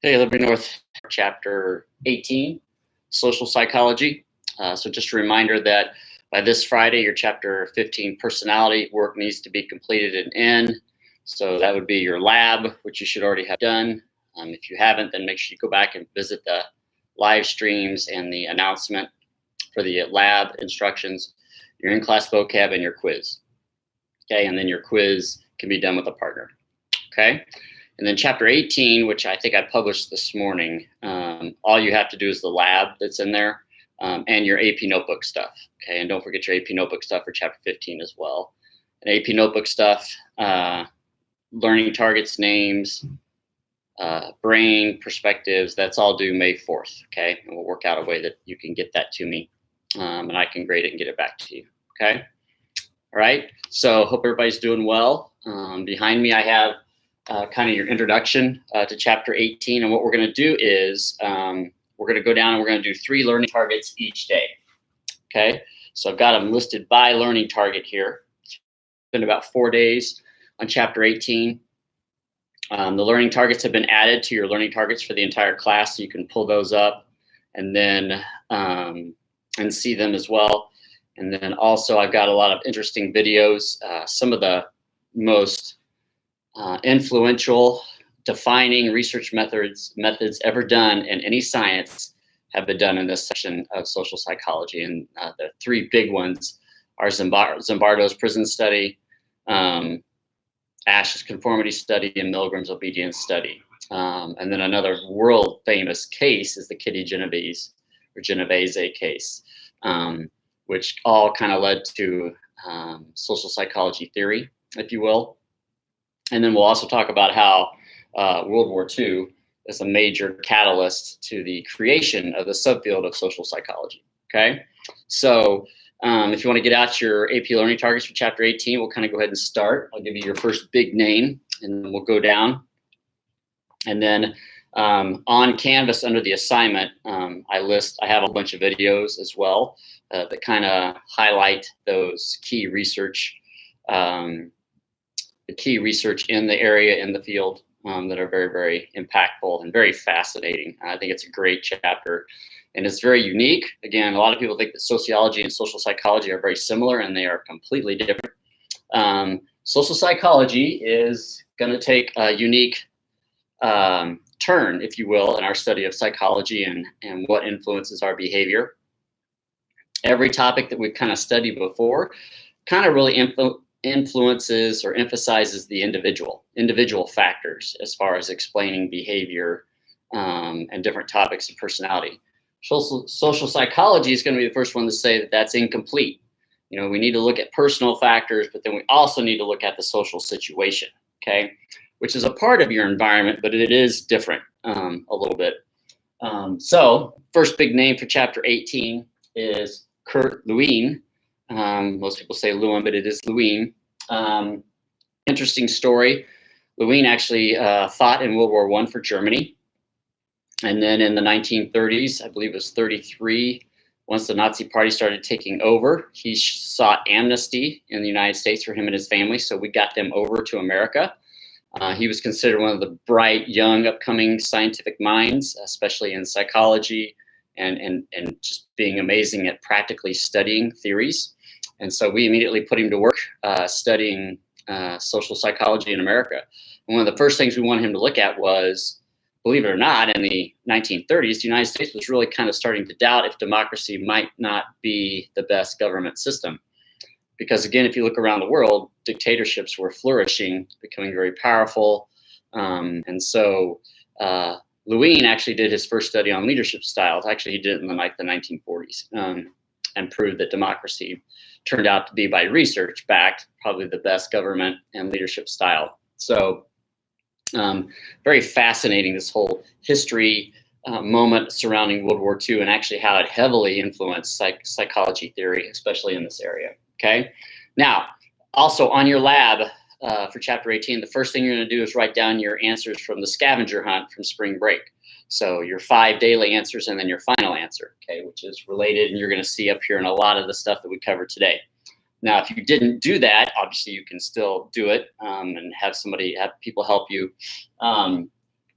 Hey, Liberty North, Chapter 18, Social Psychology. So just a reminder that by this Friday, your Chapter 15 personality work needs to be completed and in. So that would be your lab, which you should already have done. If you haven't, then make sure you go back and visit the live streams and the announcement for the lab instructions, your in-class vocab, and your quiz. Okay, and then your quiz can be done with a partner. Okay. And then Chapter 18, which I think I published this morning, all you have to do is the lab that's in there and your AP notebook stuff. Okay, and don't forget your AP notebook stuff for Chapter 15 as well. And AP notebook stuff, learning targets, names, brain, perspectives, that's all due May 4th. Okay, and we'll work out a way that you can get that to me and I can grade it and get it back to you. Okay, all right, so hope everybody's doing well. Behind me, I have kind of your introduction to Chapter 18. And what we're going to do is we're going to go down and we're going to do 3 learning targets each day. Okay, so I've got them listed by learning target here. It's been about 4 days on Chapter 18. The learning targets have been added to your learning targets for the entire class, so you can pull those up and then and see them as well. And then also I've got a lot of interesting videos. Some of the most influential defining research methods ever done in any science have been done in this section of social psychology. And the 3 big ones are Zimbardo's prison study, Ash's conformity study, and Milgram's obedience study. And then another world famous case is the Kitty Genovese or Genovese case, which all kind of led to social psychology theory, if you will. And then we'll also talk about how World War II is a major catalyst to the creation of the subfield of social psychology. Okay, so if you want to get out your AP learning targets for Chapter 18, we'll kind of go ahead and start. I'll give you your first big name, and then we'll go down. And then on Canvas under the assignment, I have a bunch of videos as well that kind of highlight those key research. The key research in the area, in the field, that are very, very impactful and very fascinating. I think it's a great chapter and it's very unique. Again, a lot of people think that sociology and social psychology are very similar and they are completely different. Social psychology is going to take a unique turn, if you will, in our study of psychology and what influences our behavior. Every topic that we've kind of studied before kind of really influences or emphasizes the individual factors as far as explaining behavior and different topics of personality. Social psychology is going to be the first one to say that that's incomplete. You know, we need to look at personal factors, but then we also need to look at the social situation, okay, which is a part of your environment, but it is different a little bit. So first big name for Chapter 18 is Kurt Lewin. Most people say Lewin, but it is Lewin. Interesting story. Lewin actually fought in World War I for Germany. And then in the 1930s, I believe it was 33, once the Nazi Party started taking over, he sought amnesty in the United States for him and his family. So we got them over to America. He was considered one of the bright, young, upcoming scientific minds, especially in psychology and just being amazing at practically studying theories. And so we immediately put him to work studying social psychology in America. And one of the first things we wanted him to look at was, believe it or not, in the 1930s, the United States was really kind of starting to doubt if democracy might not be the best government system. Because again, if you look around the world, dictatorships were flourishing, becoming very powerful. And so Lewin actually did his first study on leadership styles. Actually, he did it in the 1940s and proved that democracy turned out to be, by research backed, probably the best government and leadership style. So very fascinating, this whole history moment surrounding World War II and actually how it heavily influenced psychology theory, especially in this area. Okay. Now, also on your lab for Chapter 18, the first thing you're going to do is write down your answers from the scavenger hunt from spring break. So your 5 daily answers and then your final answer, okay, which is related, and you're going to see up here in a lot of the stuff that we covered today. Now, if you didn't do that, obviously you can still do it and have people help you.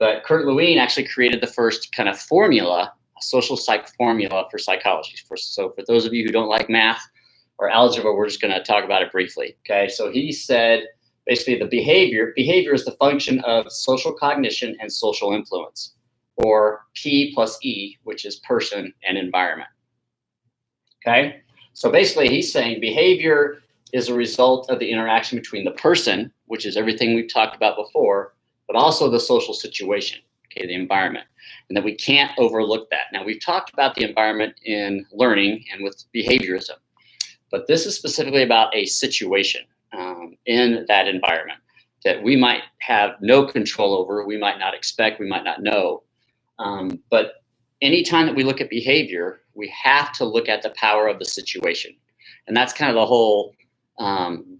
But Kurt Lewin actually created the first kind of formula, a social psych formula for psychology. So for those of you who don't like math or algebra, we're just going to talk about it briefly. Okay, so he said basically the behavior is the function of social cognition and social influence, or P plus E, which is person and environment. Okay, so basically he's saying behavior is a result of the interaction between the person, which is everything we've talked about before, but also the social situation, okay, the environment, and that we can't overlook that. Now, we've talked about the environment in learning and with behaviorism, but this is specifically about a situation in that environment that we might have no control over, we might not expect, we might not know. But anytime that we look at behavior, we have to look at the power of the situation. And that's kind of the whole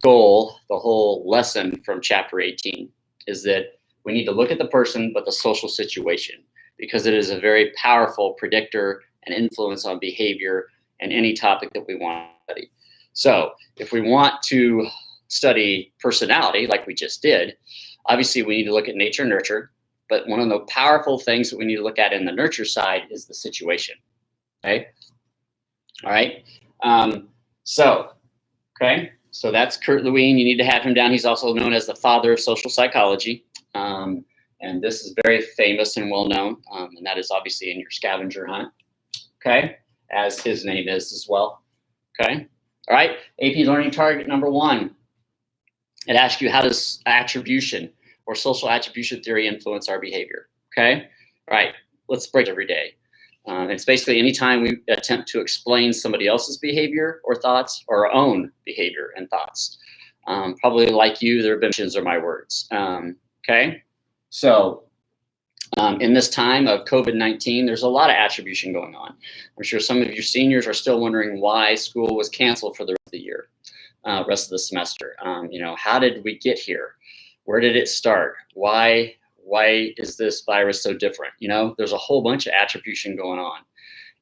goal, the whole lesson from chapter 18, is that we need to look at the person, but the social situation, because it is a very powerful predictor and influence on behavior and any topic that we want to study. So if we want to study personality, like we just did, obviously we need to look at nature and nurture, but one of the powerful things that we need to look at in the nurture side is the situation, okay? All right, so that's Kurt Lewin. You need to have him down. He's also known as the father of social psychology. And this is very famous and well known. And that is obviously in your scavenger hunt, okay? As his name is as well, okay? All right, AP learning target number 1. It asks you, how does attribution or social attribution theory influence our behavior, okay? All right, let's break every day. It's basically anytime we attempt to explain somebody else's behavior or thoughts or our own behavior and thoughts. Probably like you, their actions are my words, okay? So in this time of COVID-19, there's a lot of attribution going on. I'm sure some of you seniors are still wondering why school was canceled for the rest of the year, rest of the semester. You know, how did we get here? Where did it start? Why is this virus so different? You know, there's a whole bunch of attribution going on.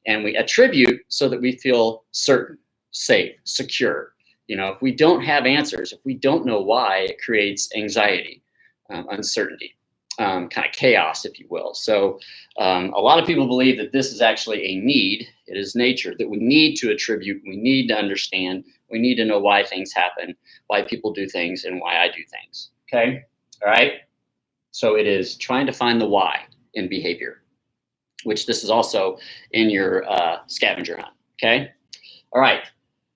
And we attribute so that we feel certain, safe, secure. You know, if we don't have answers, if we don't know why, it creates anxiety, uncertainty, kind of chaos, if you will. So a lot of people believe that this is actually a need. It is nature, that we need to attribute, we need to understand, we need to know why things happen, why people do things, and why I do things, okay? All right? So it is trying to find the why in behavior, which this is also in your scavenger hunt, okay? All right,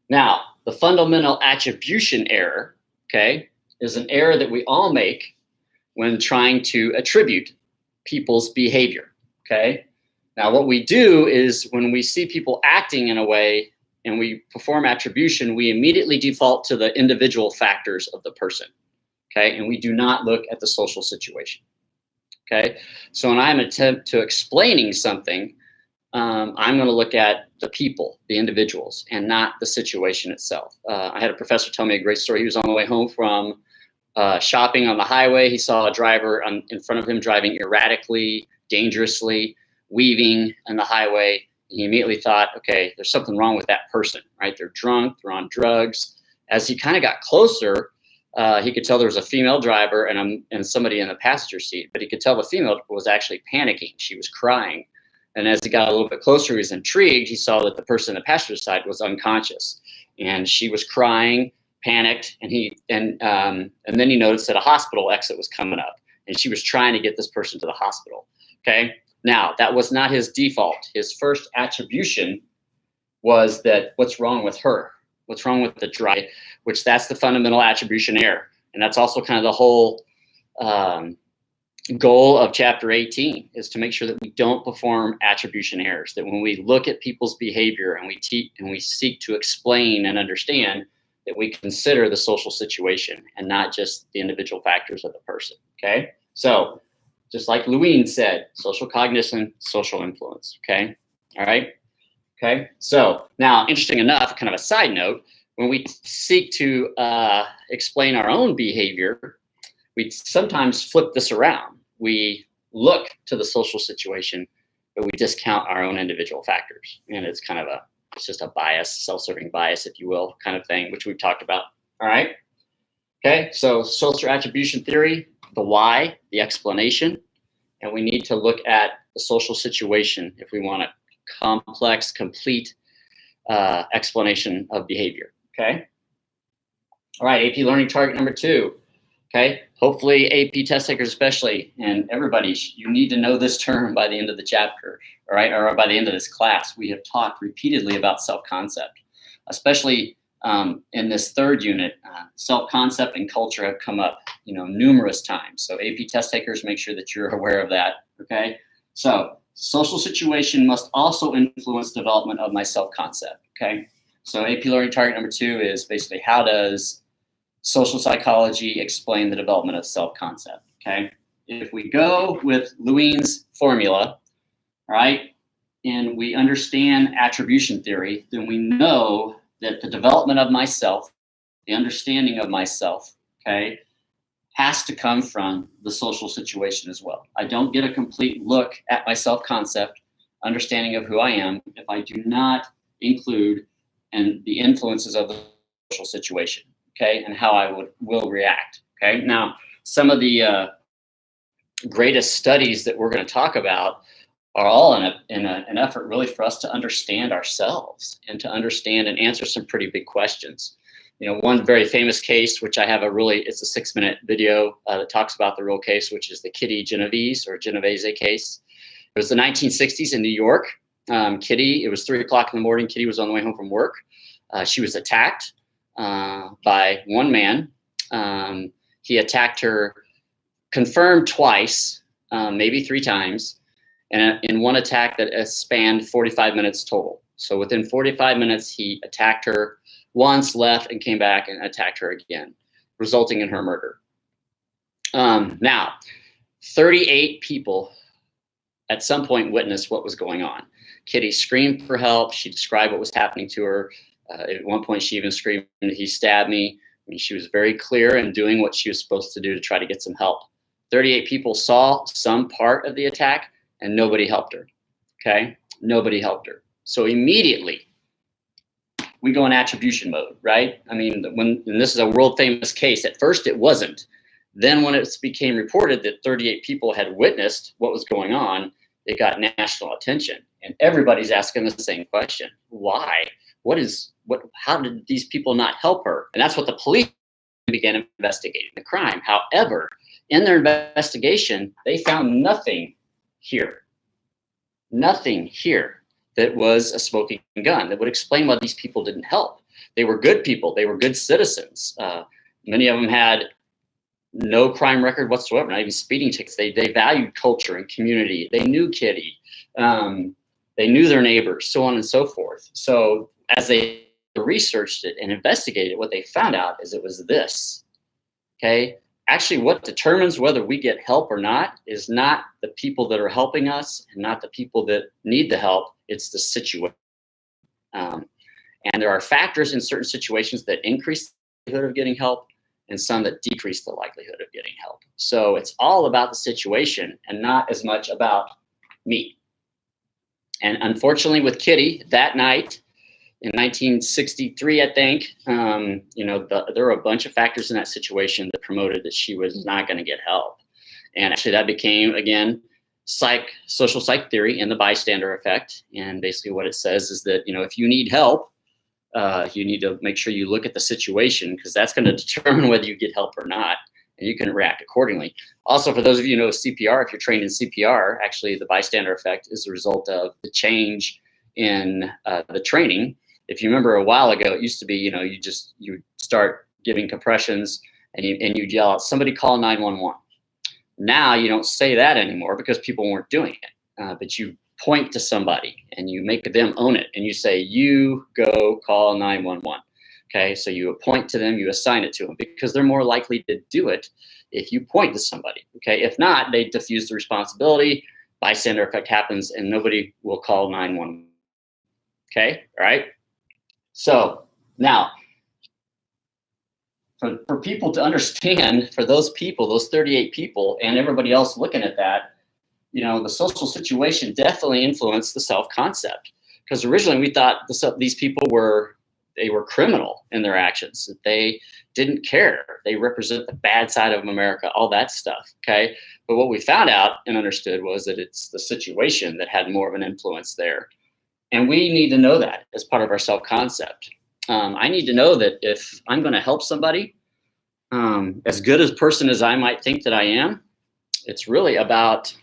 now the fundamental attribution error, okay, is an error that we all make when trying to attribute people's behavior, okay? Now what we do is when we see people acting in a way and we perform attribution, we immediately default to the individual factors of the person. Okay, and we do not look at the social situation. Okay, so when I'm attempt to explaining something, I'm going to look at the people, the individuals, and not the situation itself. I had a professor tell me a great story. He was on the way home from shopping on the highway. He saw a driver in front of him driving erratically, dangerously, weaving on the highway. He immediately thought, okay, there's something wrong with that person, right? They're drunk, they're on drugs. As he kind of got closer, he could tell there was a female driver and somebody in the passenger seat, but he could tell the female was actually panicking. She was crying. And as he got a little bit closer, he was intrigued. He saw that the person in the passenger side was unconscious, and she was crying, panicked, and then he noticed that a hospital exit was coming up, and she was trying to get this person to the hospital. Okay. Now, that was not his default. His first attribution was that what's wrong with her? What's wrong with the drive? Which that's the fundamental attribution error. And that's also kind of the whole goal of chapter 18, is to make sure that we don't perform attribution errors, that when we look at people's behavior and we seek to explain and understand, that we consider the social situation and not just the individual factors of the person, okay? So just like Lewin said, social cognition, social influence, okay? All right? Okay, so now, interesting enough, kind of a side note, when we seek to explain our own behavior, we sometimes flip this around. We look to the social situation, but we discount our own individual factors. And it's kind of it's just a bias, self-serving bias, if you will, kind of thing, which we've talked about. All right. Okay, so social attribution theory, the why, the explanation, and we need to look at the social situation if we want a complex, complete explanation of behavior, okay? All right, AP learning target number 2, okay? Hopefully AP test takers especially, and everybody, you need to know this term by the end of the chapter, all right, or by the end of this class. We have talked repeatedly about self-concept, especially in this 3rd unit. Self-concept and culture have come up, numerous times. So AP test takers, make sure that you're aware of that, okay? So social situation must also influence development of my self-concept, okay? So AP learning target number 2 is basically, how does social psychology explain the development of self-concept, okay? If we go with Lewin's formula, right, and we understand attribution theory, then we know that the development of myself, the understanding of myself, okay, has to come from the social situation as well. I don't get a complete look at my self-concept, understanding of who I am, if I do not include the influences of the social situation, okay, and how I will react, okay? Now, some of the greatest studies that we're going to talk about are all in an effort really for us to understand ourselves and to understand and answer some pretty big questions. One very famous case, which I have it's a 6-minute video that talks about the real case, which is the Kitty Genovese or Genovese case. It was the 1960s in New York. Kitty, it was 3 o'clock in the morning. Kitty was on the way home from work. She was attacked by one man. He attacked her, confirmed twice, maybe 3 times, and in one attack that spanned 45 minutes total. So within 45 minutes, he attacked her once, left, and came back and attacked her again, resulting in her murder. Now, 38 people at some point witnessed what was going on. Kitty screamed for help. She described what was happening to her. At one point, she even screamed, "He stabbed me." I mean, she was very clear in doing what she was supposed to do to try to get some help. 38 people saw some part of the attack, and nobody helped her, okay? Nobody helped her. So immediately, we go in attribution mode, right? I mean, and this is a world famous case. At first, it wasn't. Then when it became reported that 38 people had witnessed what was going on, it got national attention. And everybody's asking the same question. Why? How did these people not help her? And that's what the police began investigating the crime. However, in their investigation, they found nothing here that was a smoking gun that would explain why these people didn't help. They were good people. They were good citizens. Many of them had no crime record whatsoever, not even speeding tickets. They valued culture and community. They knew Kitty. They knew their neighbors, so on and so forth. So as they researched it and investigated it, what they found out is it was this, okay? Actually, what determines whether we get help or not is not the people that are helping us and not the people that need the help. It's the situation. And there are factors in certain situations that increase the likelihood of getting help and some that decrease the likelihood of getting help. So it's all about the situation and not as much about me. And unfortunately with Kitty, that night in 1963, I think, there were a bunch of factors in that situation that promoted that she was not going to get help. And actually that became, again, social psych theory and the bystander effect. And basically what it says is that, if you need help, you need to make sure you look at the situation, because that's going to determine whether you get help or not, and you can react accordingly. Also, for those of you who know CPR, if you're trained in CPR, actually the bystander effect is the result of the change in the training. If you remember a while ago, it used to be, you start giving compressions and you'd yell out, "Somebody call 911." Now you don't say that anymore because people weren't doing it, but you point to somebody and you make them own it and you say, "You go call 911." Okay, so you point to them, you assign it to them because they're more likely to do it if you point to somebody. Okay, if not, they diffuse the responsibility, bystander effect happens, and nobody will call 911. Okay, all right. So now, for people to understand, for those people, those 38 people, and everybody else looking at that, the social situation definitely influenced the self-concept. Because originally we thought these people were criminal in their actions. That they didn't care. They represent the bad side of America, all that stuff, okay? But what we found out and understood was that it's the situation that had more of an influence there. And we need to know that as part of our self-concept. I need to know that if I'm going to help somebody, as good a person as I might think that I am, it's really about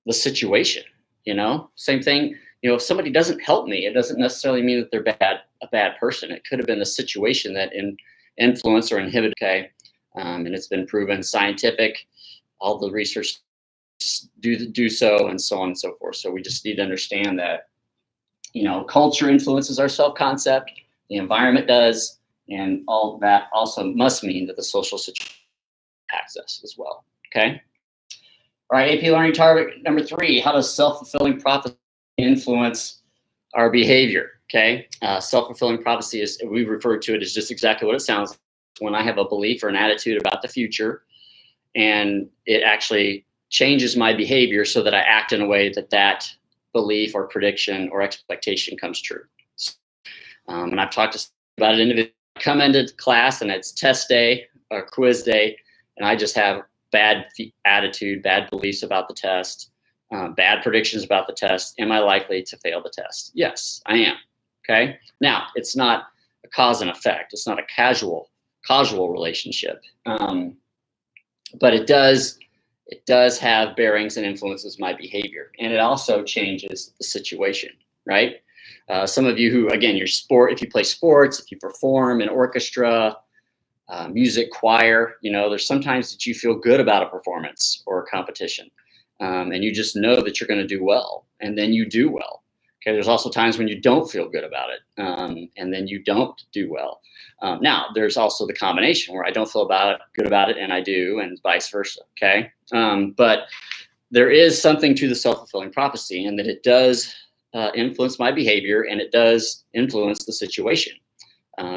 the situation, you know? Same thing, you know, if somebody doesn't help me, it doesn't necessarily mean that they're a bad person. It could have been the situation that influenced or inhibited, okay? And it's been proven scientific, all the research do so, and so on and so forth. So we just need to understand that, you know, culture influences our self-concept, the environment does, and all that also must mean that the social situation impacts us as well, okay? All right, AP learning target number 3, how does self-fulfilling prophecy influence our behavior, okay? Self-fulfilling prophecy is, we refer to it as just exactly what it sounds like. When I have a belief or an attitude about the future, and it actually changes my behavior so that I act in a way that that belief or prediction or expectation comes true. And I've talked about it individually. I come into class and it's test day or quiz day, and I just have bad attitude, bad beliefs about the test, bad predictions about the test. Am I likely to fail the test? Yes, I am. Okay. Now, it's not a cause and effect. It's not a causal relationship, but it does have bearings and influences my behavior, and it also changes the situation, right? Some of you who, again, if you play sports, if you perform in orchestra, music, choir, you know, there's sometimes that you feel good about a performance or a competition, and you just know that you're going to do well, and then you do well. Okay, there's also times when you don't feel good about it, and then you don't do well. Now, there's also the combination where I don't feel good about it and I do, and vice versa, okay? But there is something to the self-fulfilling prophecy, and that it does influence my behavior, and it does influence the situation.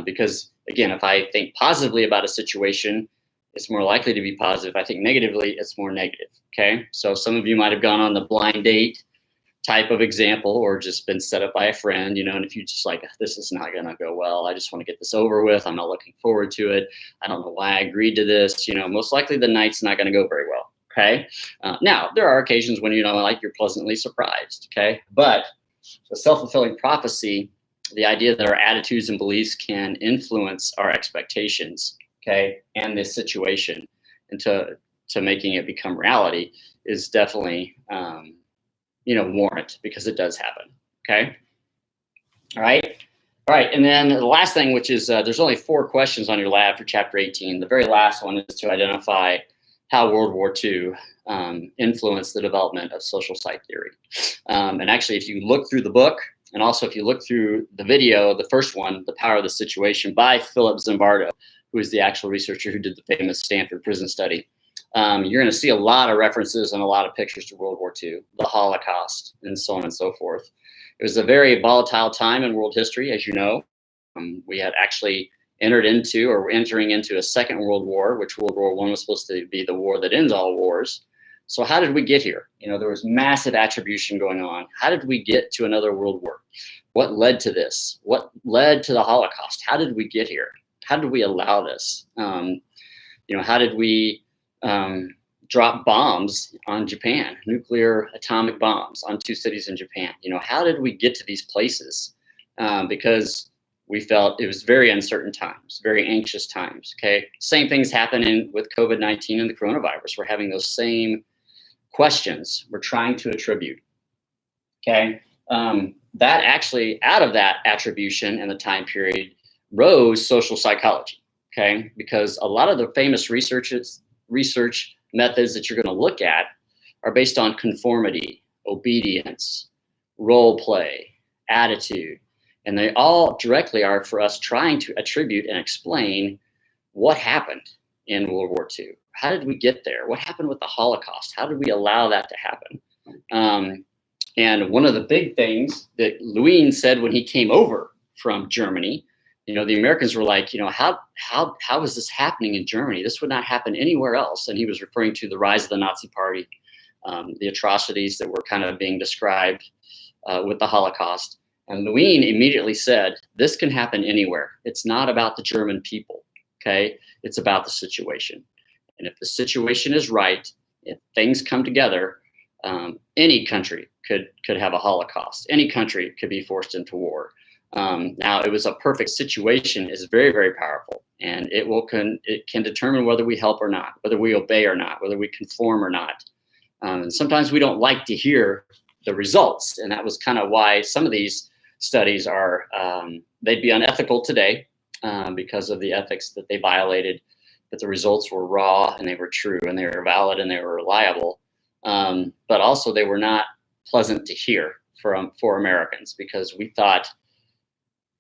Because, again, if I think positively about a situation, it's more likely to be positive. If I think negatively, it's more negative, okay? So some of you might have gone on the blind date type of example, or just been set up by a friend, you know, and if you just like, this is not going to go well, I just want to get this over with, I'm not looking forward to it, I don't know why I agreed to this, you know, most likely the night's not going to go very well, okay? Now, there are occasions when, you know, like you're pleasantly surprised, okay? But the self-fulfilling prophecy, the idea that our attitudes and beliefs can influence our expectations, okay, and this situation into making it become reality is definitely, you know, warrant, because it does happen, okay? All right, and then the last thing, which is there's only 4 questions on your lab for chapter 18. The very last one is to identify how World War II influenced the development of social psych theory. And actually, if you look through the book, and also if you look through the video, the first one, The Power of the Situation by Philip Zimbardo, who is the actual researcher who did the famous Stanford prison study, you're going to see a lot of references and a lot of pictures to World War II, the Holocaust, and so on and so forth. It was a very volatile time in world history, as you know. We had actually entering into a second World War, which World War I was supposed to be the war that ends all wars. So how did we get here? You know, there was massive attribution going on. How did we get to another world war? What led to this? What led to the Holocaust? How did we get here? How did we allow this? You know, how did we drop bombs on Japan, nuclear atomic bombs on 2 cities in Japan? You know, how did we get to these places? Because we felt it was very uncertain times, very anxious times, okay? Same things happening with COVID-19 and the coronavirus. We're having those same questions we're trying to attribute, okay? That actually, out of that attribution and the time period, rose social psychology, okay? Because a lot of the famous research methods that you're going to look at are based on conformity, obedience, role play, attitude, and they all directly are for us trying to attribute and explain what happened in World War II. How did we get there? What happened with the Holocaust? How did we allow that to happen? And one of the big things that Lewin said when he came over from Germany, you know, the Americans were like, you know, how is this happening in Germany? This would not happen anywhere else. And he was referring to the rise of the Nazi Party, the atrocities that were kind of being described with the Holocaust. And Lewin immediately said, this can happen anywhere. It's not about the German people. okay? It's about the situation. And if the situation is right, if things come together, any country could have a Holocaust. Any country could be forced into war. Now, it was a perfect situation is very, very powerful, and it can determine whether we help or not, whether we obey or not, whether we conform or not. And sometimes we don't like to hear the results, and that was kind of why some of these studies are they'd be unethical today because of the ethics that they violated. But the results were raw and they were true and they were valid and they were reliable. But also they were not pleasant to hear for Americans, because we thought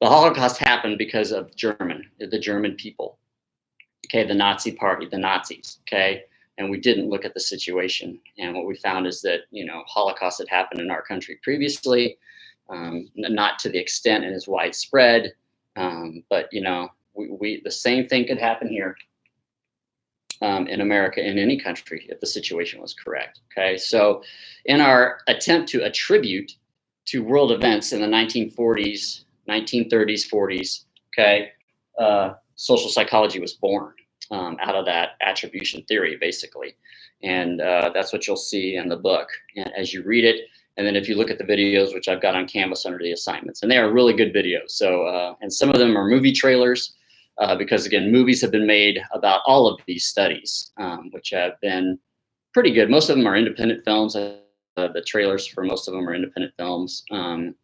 the Holocaust happened because of the German people, okay, the Nazi party, the Nazis, okay, and we didn't look at the situation. And what we found is that, you know, Holocaust had happened in our country previously, not to the extent and as widespread, but, you know, the same thing could happen here. In America, in any country, if the situation was correct. Okay, so in our attempt to attribute to world events in the 1940s, 1930s, 40s, okay, social psychology was born out of that attribution theory, basically. And that's what you'll see in the book as you read it. And then if you look at the videos, which I've got on Canvas under the assignments, and they are really good videos. So, and some of them are movie trailers. Because again, movies have been made about all of these studies, which have been pretty good. Most of them are independent films. The trailers for most of them are independent films. And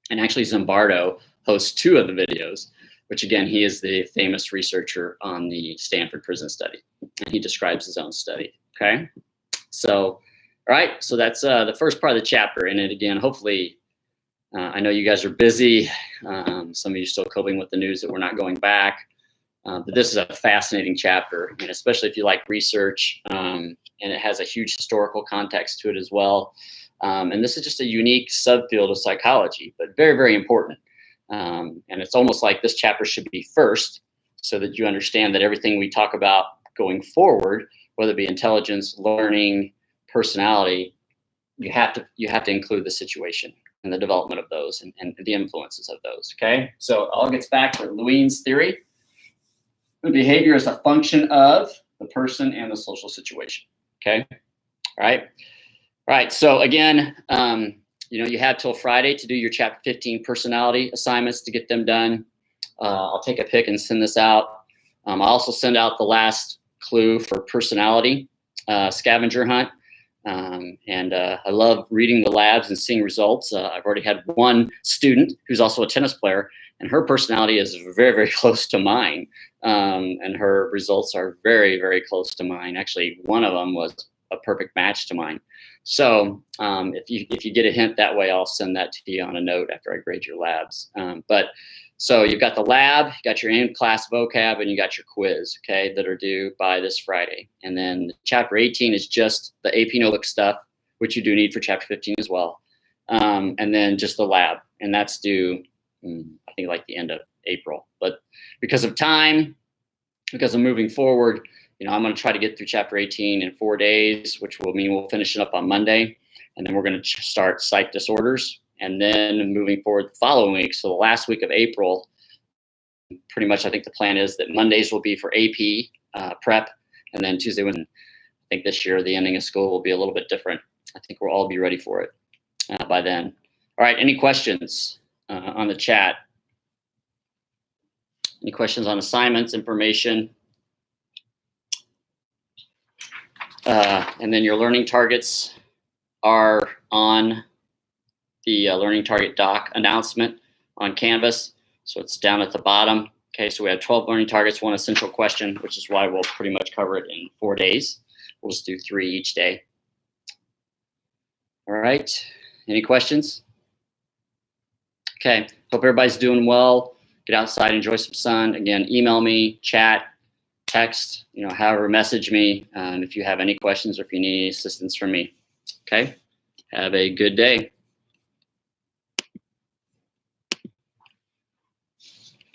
actually Zimbardo hosts 2 of the videos, which again, he is the famous researcher on the Stanford prison study. And he describes his own study, okay? So, all right, so that's the first part of the chapter. And it again, hopefully, I know you guys are busy. Some of you are still coping with the news that we're not going back. But this is a fascinating chapter, and especially if you like research, and it has a huge historical context to it as well. And this is just a unique subfield of psychology, but very, very important. And it's almost like this chapter should be first, so that you understand that everything we talk about going forward, whether it be intelligence, learning, personality, you have to include the situation and the development of those and the influences of those, okay? So it all gets back to Lewin's theory. The behavior is a function of the person and the social situation, okay? All right, so again, you know, you have till Friday to do your chapter 15 personality assignments to get them done. I'll take a pic and send this out. I'll also send out the last clue for personality scavenger hunt. I love reading the labs and seeing results. I've already had one student who's also a tennis player, and her personality is very, very close to mine. And her results are very, very close to mine. Actually, one of them was a perfect match to mine. So if you get a hint that way, I'll send that to you on a note after I grade your labs. So you've got the lab, you got your in-class vocab, and you got your quiz, okay, that are due by this Friday. And then chapter 18 is just the AP notebook stuff, which you do need for chapter 15 as well. And then just the lab, and that's due, I think, like the end of April. But because of time, because of moving forward, you know, I'm going to try to get through chapter 18 in 4 days, which will mean we'll finish it up on Monday. And then we're going to start psych disorders. And then moving forward the following week, so the last week of April, pretty much I think the plan is that Mondays will be for AP prep, and then Tuesday, when I think this year the ending of school will be a little bit different. I think we'll all be ready for it by then. All right, any questions on the chat? Any questions on assignments, information? And then your learning targets are on the learning target doc announcement on Canvas. So it's down at the bottom. Okay, so we have 12 learning targets, 1 essential question, which is why we'll pretty much cover it in 4 days. We'll just do 3 each day. All right, any questions? Okay, hope everybody's doing well. Get outside, enjoy some sun. Again, email me, chat, text, you know, however, message me if you have any questions or if you need any assistance from me. Okay, have a good day.